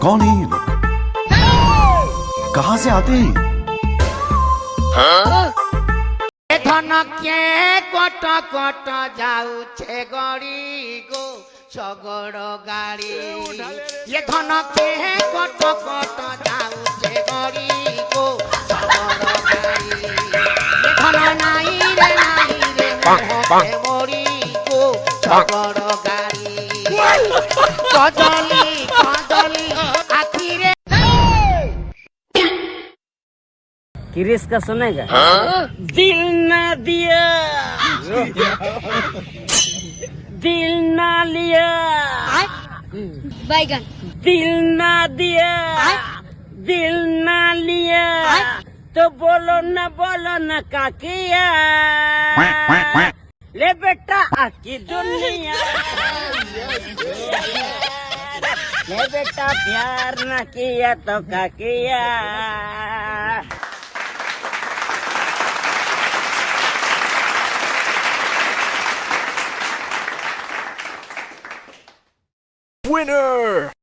कौन है ये लोग? कहाँ से आते हैं? ধনকে কট কট যাউছে গড়ি গো সগড় গাড়ি এ ধনকে কট কট যাউছে গড়ি গো সগড় গাড়ি এ ধন নাই রে মোহে মরি গো সগড় গাড়ি কদলি কদলি আখিরে किरिस का सुनेगा दिल ना दिया दिल ना लिया बैगन दिल ना दिया दिल ना लिया तो बोलो ना का किया ले बेटा आकी दुनिया ले बेटा प्यार ना किया तो का किया Winner!